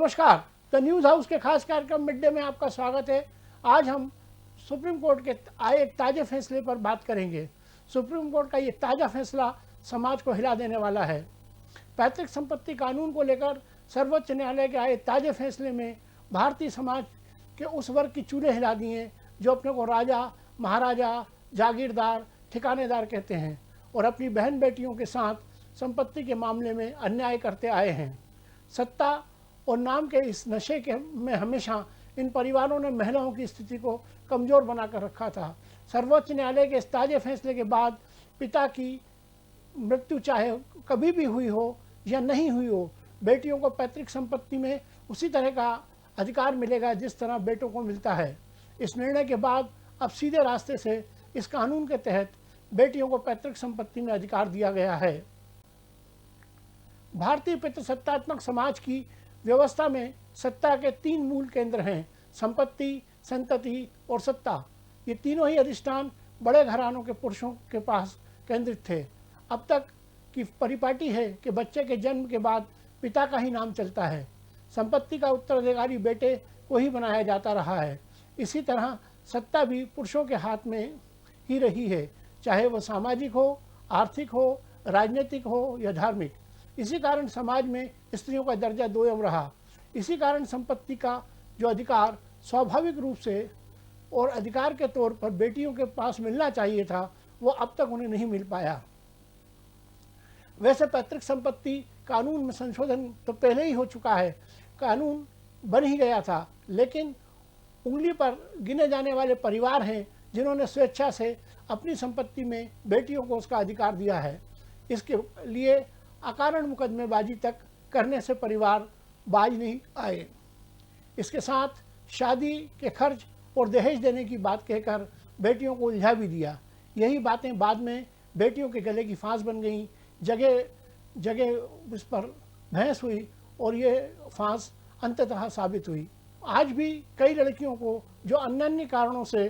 नमस्कार, the news house के खास कार्यक्रम मिड डे में आपका स्वागत है। आज हम सुप्रीम कोर्ट के आए एक ताज़े फैसले पर बात करेंगे। सुप्रीम कोर्ट का ये ताज़ा फैसला समाज को हिला देने वाला है। पैतृक संपत्ति कानून को लेकर सर्वोच्च न्यायालय के आए ताज़े फैसले में भारतीय समाज के उस वर्ग की चूल्हे हिला दिए जो अपने को राजा, महाराजा, जागीरदार, ठिकानेदार कहते हैं और अपनी बहन बेटियों के साथ संपत्ति के मामले में अन्याय करते आए हैं। सत्ता और नाम के इस नशे के में हमेशा इन परिवारों ने महिलाओं की स्थिति को कमज़ोर बनाकर रखा था। सर्वोच्च न्यायालय के इस ताज़े फैसले के बाद पिता की मृत्यु चाहे कभी भी हुई हो या नहीं हुई हो, बेटियों को पैतृक संपत्ति में उसी तरह का अधिकार मिलेगा जिस तरह बेटों को मिलता है। इस निर्णय के बाद अब सीधे रास्ते से इस कानून के तहत बेटियों को पैतृक संपत्ति में अधिकार दिया गया है। भारतीय पितृसत्तात्मक समाज की व्यवस्था में सत्ता के 3 मूल केंद्र हैं: संपत्ति, संतति और सत्ता। ये तीनों ही अधिष्ठान बड़े घरानों के पुरुषों के पास केंद्रित थे। अब तक की परिपाटी है कि बच्चे के जन्म के बाद पिता का ही नाम चलता है। संपत्ति का उत्तराधिकारी बेटे को ही बनाया जाता रहा है। इसी तरह सत्ता भी पुरुषों के हाथ में ही रही है, चाहे वह सामाजिक हो, आर्थिक हो, राजनीतिक हो या धार्मिक। इसी कारण समाज में स्त्रियों का दर्जा दोयम रहा। इसी कारण संपत्ति का जो अधिकार स्वाभाविक रूप से और अधिकार के तौर पर बेटियों के पास मिलना चाहिए था, वो अब तक उन्हें नहीं मिल पाया। वैसे पैतृक संपत्ति कानून में संशोधन तो पहले ही हो चुका है, कानून बन ही गया था, लेकिन उंगली पर गिने जाने वाले परिवार हैं जिन्होंने स्वेच्छा से अपनी संपत्ति में बेटियों को उसका अधिकार दिया है। इसके लिए अकारण मुकदमेबाजी तक करने से परिवार बाज नहीं आए। इसके साथ शादी के खर्च और दहेज देने की बात कहकर बेटियों को उलझा भी दिया। यही बातें बाद में बेटियों के गले की फांस बन गई। जगह जगह इस पर बहस हुई और ये फांस अंततः साबित हुई। आज भी कई लड़कियों को जो अन्य कारणों से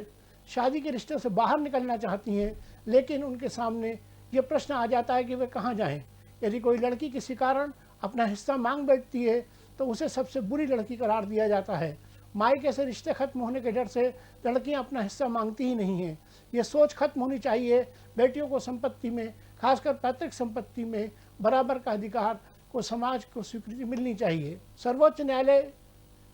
शादी के रिश्ते से बाहर निकलना चाहती हैं, लेकिन उनके सामने ये प्रश्न आ जाता है कि वे कहाँ जाएं। यदि कोई लड़की किसी कारण अपना हिस्सा मांग बैठती है तो उसे सबसे बुरी लड़की करार दिया जाता है। मायके से रिश्ते खत्म होने के डर से लड़कियां अपना हिस्सा मांगती ही नहीं हैं। ये सोच खत्म होनी चाहिए। बेटियों को संपत्ति में, खासकर पैतृक संपत्ति में बराबर का अधिकार को समाज को स्वीकृति मिलनी चाहिए। सर्वोच्च न्यायालय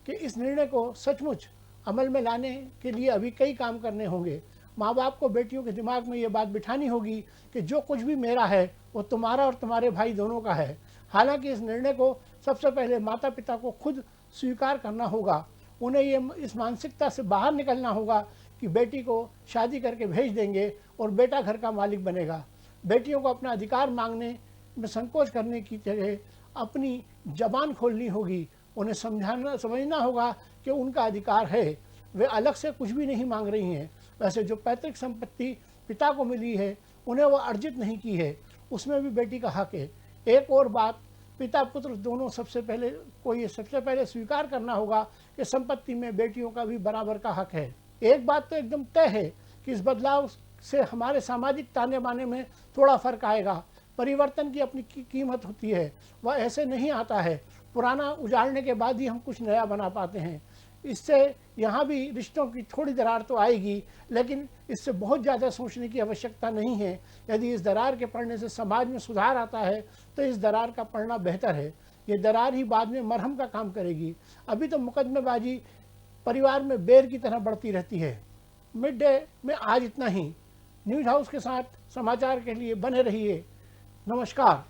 के इस निर्णय को सचमुच अमल में लाने के लिए अभी कई काम करने होंगे। माँ बाप को बेटियों के दिमाग में ये बात बिठानी होगी कि जो कुछ भी मेरा है वो तुम्हारा और तुम्हारे भाई दोनों का है। हालांकि इस निर्णय को सबसे पहले माता पिता को खुद स्वीकार करना होगा। उन्हें ये इस मानसिकता से बाहर निकलना होगा कि बेटी को शादी करके भेज देंगे और बेटा घर का मालिक बनेगा। बेटियों को अपना अधिकार मांगने में संकोच करने की जगह अपनी जबान खोलनी होगी। उन्हें समझना होगा कि उनका अधिकार है, वे अलग से कुछ भी नहीं मांग रही हैं। वैसे जो पैतृक संपत्ति पिता को मिली है उन्हें वो अर्जित नहीं की है, उसमें भी बेटी का हक है। एक और बात, पिता पुत्र दोनों सबसे पहले स्वीकार करना होगा कि संपत्ति में बेटियों का भी बराबर का हक है। एक बात तो एकदम तय है कि इस बदलाव से हमारे सामाजिक ताने बाने में थोड़ा फर्क आएगा। परिवर्तन की अपनी कीमत होती है, वह ऐसे नहीं आता है। पुराना उजाड़ने के बाद ही हम कुछ नया बना पाते हैं। इससे यहाँ भी रिश्तों की थोड़ी दरार तो आएगी, लेकिन इससे बहुत ज़्यादा सोचने की आवश्यकता नहीं है। यदि इस दरार के पड़ने से समाज में सुधार आता है तो इस दरार का पड़ना बेहतर है। ये दरार ही बाद में मरहम का काम करेगी। अभी तो मुकदमेबाजी परिवार में बेर की तरह बढ़ती रहती है। मिड डे में आज इतना ही। न्यूज़ हाउस के साथ समाचार के लिए बने रहिए। नमस्कार।